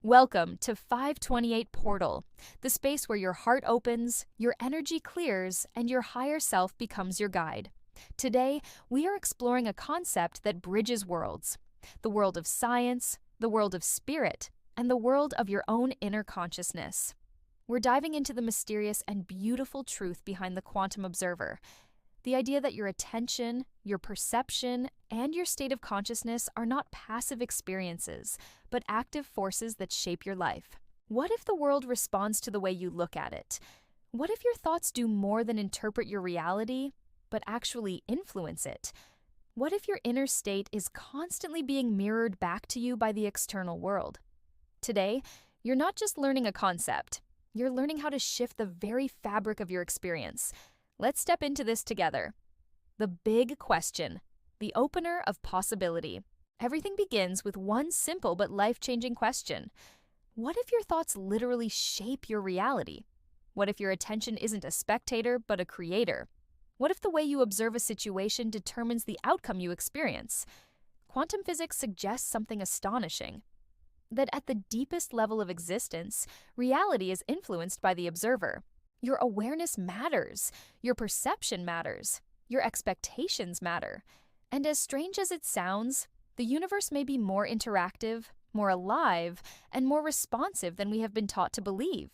Welcome to 528 Portal, the space where your heart opens, your energy clears, and your higher self becomes your guide. Today, we are exploring a concept that bridges worlds: the world of science, the world of spirit, and the world of your own inner consciousness. We're diving into the mysterious and beautiful truth behind the quantum observer. The idea that your attention, your perception, and your state of consciousness are not passive experiences, but active forces that shape your life. What if the world responds to the way you look at it? What if your thoughts do more than interpret your reality, but actually influence it? What if your inner state is constantly being mirrored back to you by the external world? Today, you're not just learning a concept, you're learning how to shift the very fabric of your experience. Let's step into this together. The big question, the opener of possibility. Everything begins with one simple but life-changing question. What if your thoughts literally shape your reality? What if your attention isn't a spectator but a creator? What if the way you observe a situation determines the outcome you experience? Quantum physics suggests something astonishing: that at the deepest level of existence, reality is influenced by the observer. Your awareness matters, your perception matters, your expectations matter. And as strange as it sounds, the universe may be more interactive, more alive, and more responsive than we have been taught to believe.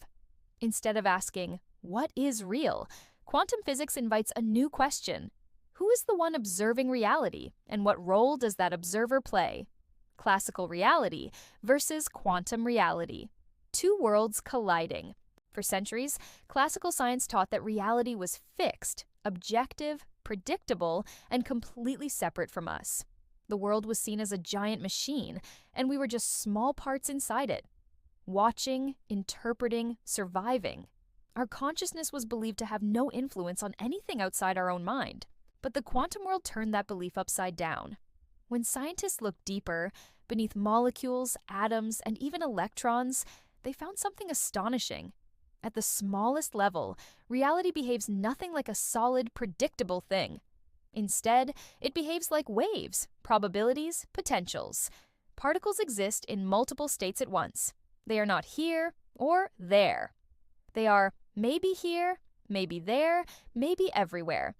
Instead of asking, "What is real?" quantum physics invites a new question. Who is the one observing reality, and what role does that observer play? Classical reality versus quantum reality. Two worlds colliding. For centuries, classical science taught that reality was fixed, objective, predictable, and completely separate from us. The world was seen as a giant machine, and we were just small parts inside it. Watching, interpreting, surviving. Our consciousness was believed to have no influence on anything outside our own mind. But the quantum world turned that belief upside down. When scientists looked deeper, beneath molecules, atoms, and even electrons, they found something astonishing. At the smallest level, reality behaves nothing like a solid, predictable thing. Instead, it behaves like waves, probabilities, potentials. Particles exist in multiple states at once. They are not here or there. They are maybe here, maybe there, maybe everywhere.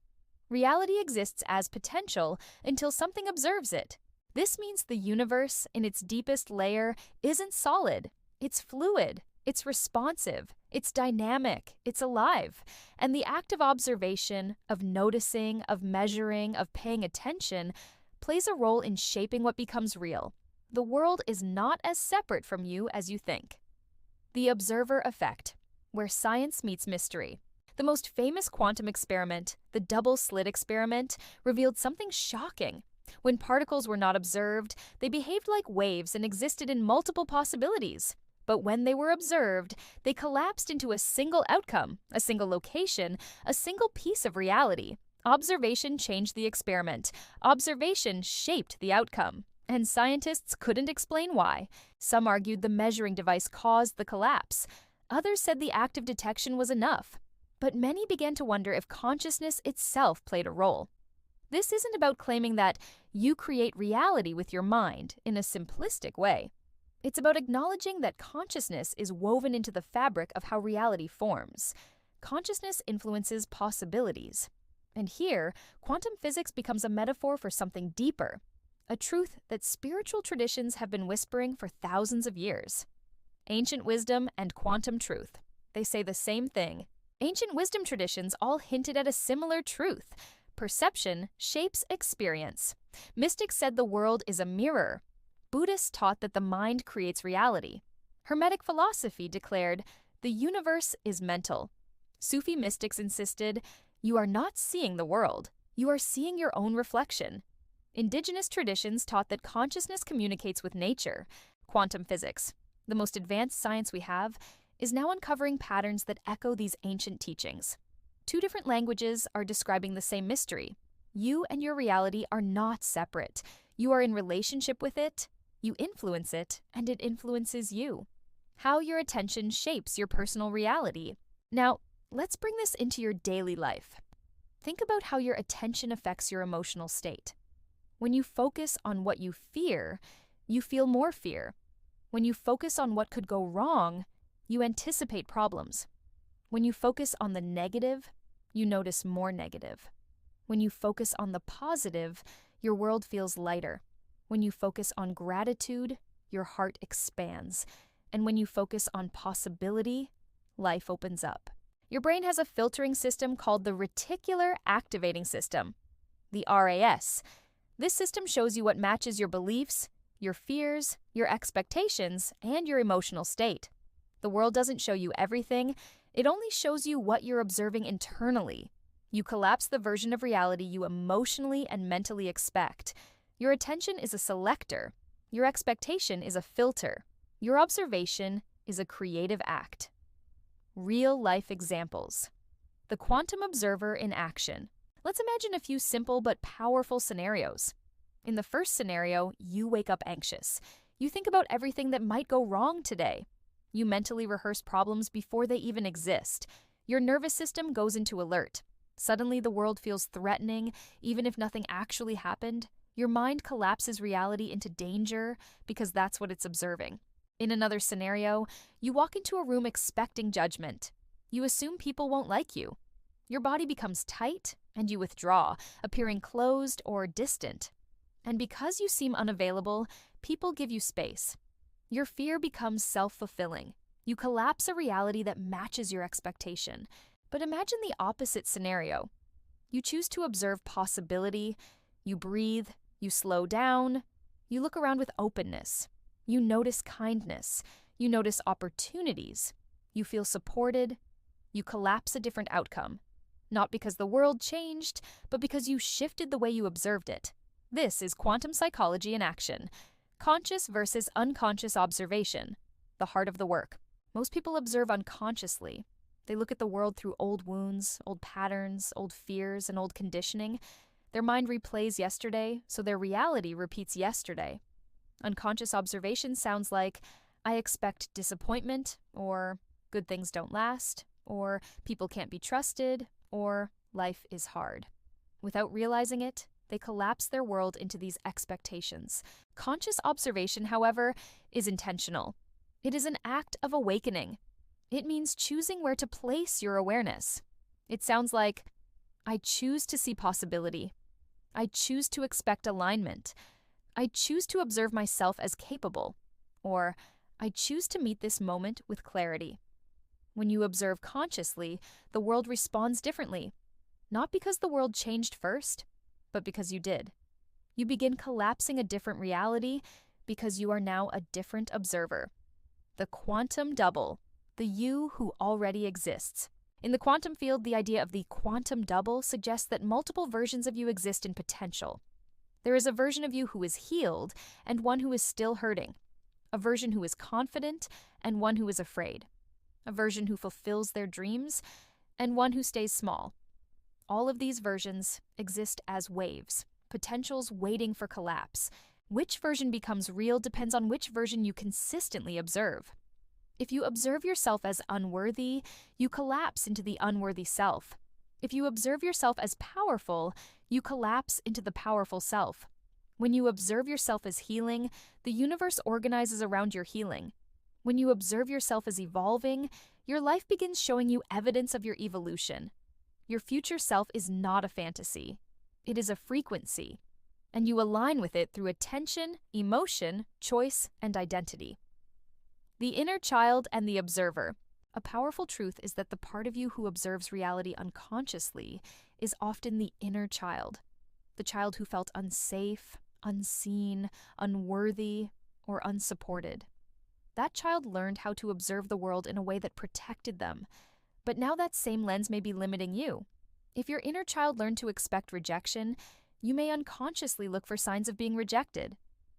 Reality exists as potential until something observes it. This means the universe, in its deepest layer, isn't solid. It's fluid. It's responsive, it's dynamic, it's alive. And the act of observation, of noticing, of measuring, of paying attention, plays a role in shaping what becomes real. The world is not as separate from you as you think. The observer effect, where science meets mystery. The most famous quantum experiment, the double-slit experiment, revealed something shocking. When particles were not observed, they behaved like waves and existed in multiple possibilities. But when they were observed, they collapsed into a single outcome, a single location, a single piece of reality. Observation changed the experiment. Observation shaped the outcome. And scientists couldn't explain why. Some argued the measuring device caused the collapse. Others said the act of detection was enough. But many began to wonder if consciousness itself played a role. This isn't about claiming that you create reality with your mind in a simplistic way. It's about acknowledging that consciousness is woven into the fabric of how reality forms. Consciousness influences possibilities. And here, quantum physics becomes a metaphor for something deeper, a truth that spiritual traditions have been whispering for thousands of years. Ancient wisdom and quantum truth. They say the same thing. Ancient wisdom traditions all hinted at a similar truth. Perception shapes experience. Mystics said the world is a mirror. Buddhists taught that the mind creates reality. Hermetic philosophy declared, the universe is mental. Sufi mystics insisted, you are not seeing the world, you are seeing your own reflection. Indigenous traditions taught that consciousness communicates with nature. Quantum physics, the most advanced science we have, is now uncovering patterns that echo these ancient teachings. Two different languages are describing the same mystery. You and your reality are not separate. You are in relationship with it. You influence it, and it influences you. How your attention shapes your personal reality. Now, let's bring this into your daily life. Think about how your attention affects your emotional state. When you focus on what you feel more fear. When you focus on what could go wrong, you anticipate problems. When you focus on the negative, you notice more negative. When you focus on the positive, your world feels lighter. When you focus on gratitude, your heart expands. And when you focus on possibility, life opens up. Your brain has a filtering system called the reticular activating system, the RAS. This system shows you what matches your beliefs, your fears, your expectations, and your emotional state. The world doesn't show you everything, it only shows you what you're observing internally. You collapse the version of reality you emotionally and mentally expect. Your attention is a selector. Your expectation is a filter. Your observation is a creative act. Real-life examples. The quantum observer in action. Let's imagine a few simple but powerful scenarios. In the first scenario, you wake up anxious. You think about everything that might go wrong today. You mentally rehearse problems before they even exist. Your nervous system goes into alert. Suddenly, the world feels threatening, even if nothing actually happened. Your mind collapses reality into danger because that's what it's observing. In another scenario, you walk into a room expecting judgment. You assume people won't like you. Your body becomes tight, and you withdraw, appearing closed or distant. And because you seem unavailable, people give you space. Your fear becomes self-fulfilling. You collapse a reality that matches your expectation. But imagine the opposite scenario. You choose to observe possibility, you breathe, you slow down, you look around with openness. You notice kindness, you notice opportunities, you feel supported, you collapse a different outcome. Not because the world changed, but because you shifted the way you observed it. This is quantum psychology in action. Conscious versus unconscious observation, the heart of the work. Most people observe unconsciously. They look at the world through old wounds, old patterns, old fears, and old conditioning. Their mind replays yesterday, so their reality repeats yesterday. Unconscious observation sounds like, I expect disappointment, or good things don't last, or people can't be trusted, or life is hard. Without realizing it, they collapse their world into these expectations. Conscious observation, however, is intentional. It is an act of awakening. It means choosing where to place your awareness. It sounds like, I choose to see possibility. I choose to expect alignment. I choose to observe myself as capable. Or, I choose to meet this moment with clarity. When you observe consciously, the world responds differently. Not because the world changed first, but because you did. You begin collapsing a different reality because you are now a different observer. The quantum double, the you who already exists. In the quantum field, the idea of the quantum double suggests that multiple versions of you exist in potential. There is a version of you who is healed and one who is still hurting. A version who is confident and one who is afraid. A version who fulfills their dreams and one who stays small. All of these versions exist as waves, potentials waiting for collapse. Which version becomes real depends on which version you consistently observe. If you observe yourself as unworthy, you collapse into the unworthy self. If you observe yourself as powerful, you collapse into the powerful self. When you observe yourself as healing, the universe organizes around your healing. When you observe yourself as evolving, your life begins showing you evidence of your evolution. Your future self is not a fantasy. It is a frequency, and you align with it through attention, emotion, choice, and identity. The inner child and the observer. A powerful truth is that the part of you who observes reality unconsciously is often the inner child, the child who felt unsafe, unseen, unworthy, or unsupported. That child learned how to observe the world in a way that protected them, but now that same lens may be limiting you. If your inner child learned to expect rejection, you may unconsciously look for signs of being rejected.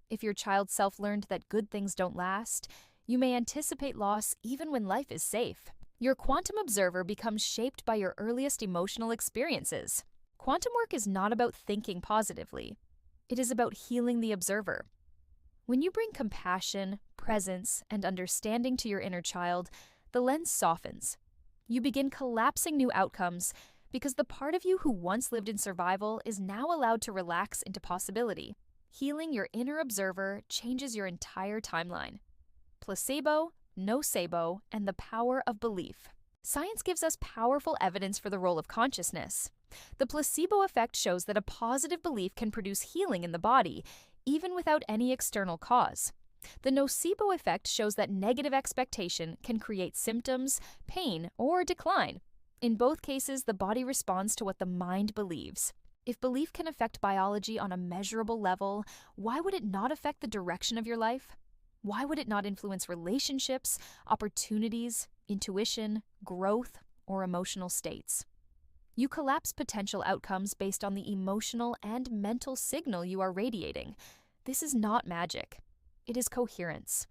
If your child self learned that good things don't last, you may anticipate loss even when life is safe. Your quantum observer becomes shaped by your earliest emotional experiences. Quantum work is not about thinking positively. It is about healing the observer. When you bring compassion, presence, and understanding to your inner child, the lens softens. You begin collapsing new outcomes because the part of you who once lived in survival is now allowed to relax into possibility. Healing your inner observer changes your entire timeline. placebo, nocebo, and the power of belief. Science gives us powerful evidence for the role of consciousness. The placebo effect shows that a positive belief can produce healing in the body, even without any external cause. The nocebo effect shows that negative expectation can create symptoms, pain, or decline. In both cases, the body responds to what the mind believes. If belief can affect biology on a measurable level, why would it not affect the direction of your life? Why would it not influence relationships, opportunities, intuition, growth, or emotional states? You collapse potential outcomes based on the emotional and mental signal you are radiating. This is not magic. It is coherence.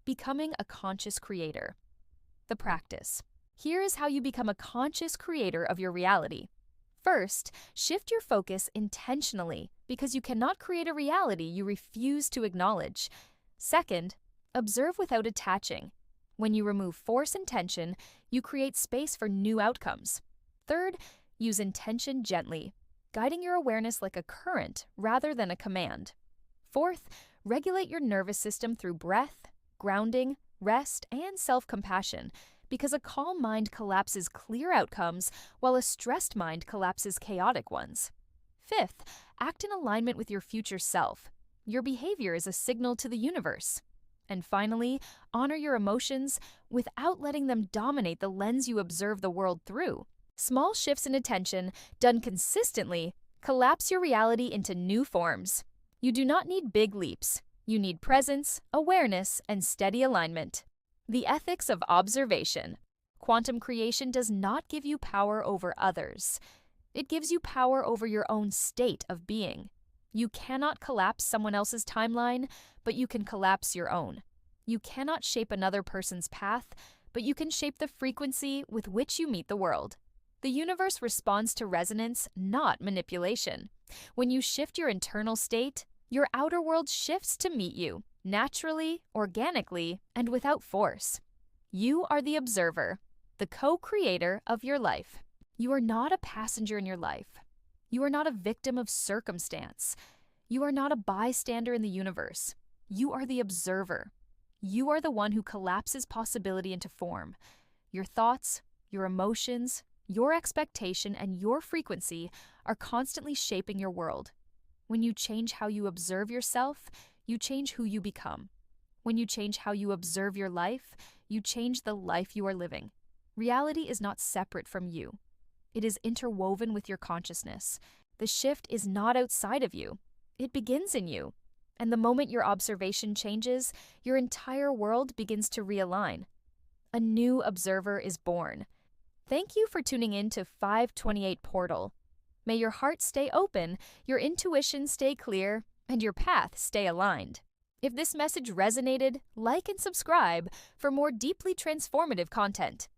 Becoming a conscious creator. The practice. Here is how you become a conscious creator of your reality. First, shift your focus intentionally because you cannot create a reality you refuse to acknowledge. Second, observe without attaching. When you remove force and tension, you create space for new outcomes. Third, use intention gently, guiding your awareness like a current rather than a command. Fourth, regulate your nervous system through breath, grounding, rest, and self-compassion, because a calm mind collapses clear outcomes while a stressed mind collapses chaotic ones. Fifth, act in alignment with your future self. Your behavior is a signal to the universe. And finally, honor your emotions without letting them dominate the lens you observe the world through. Small shifts in attention, done consistently, collapse your reality into new forms. You do not need big leaps. You need presence, awareness, and steady alignment. The ethics of observation. Quantum creation does not give you power over others. It gives you power over your own state of being. You cannot collapse someone else's timeline, but you can collapse your own. You cannot shape another person's path, but you can shape the frequency with which you meet the world. The universe responds to resonance, not manipulation. When you shift your internal state, your outer world shifts to meet you, naturally, organically, and without force. You are the observer, the co-creator of your life. You are not a passenger in your life. You are not a victim of circumstance. You are not a bystander in the universe. You are the observer. You are the one who collapses possibility into form. Your thoughts, your emotions, your expectation, and your frequency are constantly shaping your world. When you change how you observe yourself, you change who you become. When you change how you observe your life, you change the life you are living. Reality is not separate from you. It is interwoven with your consciousness. The shift is not outside of you. It begins in you. And the moment your observation changes, your entire world begins to realign. A new observer is born. Thank you for tuning in to 528 Portal. May your heart stay open, your intuition stay clear, and your path stay aligned. If this message resonated, like and subscribe for more deeply transformative content.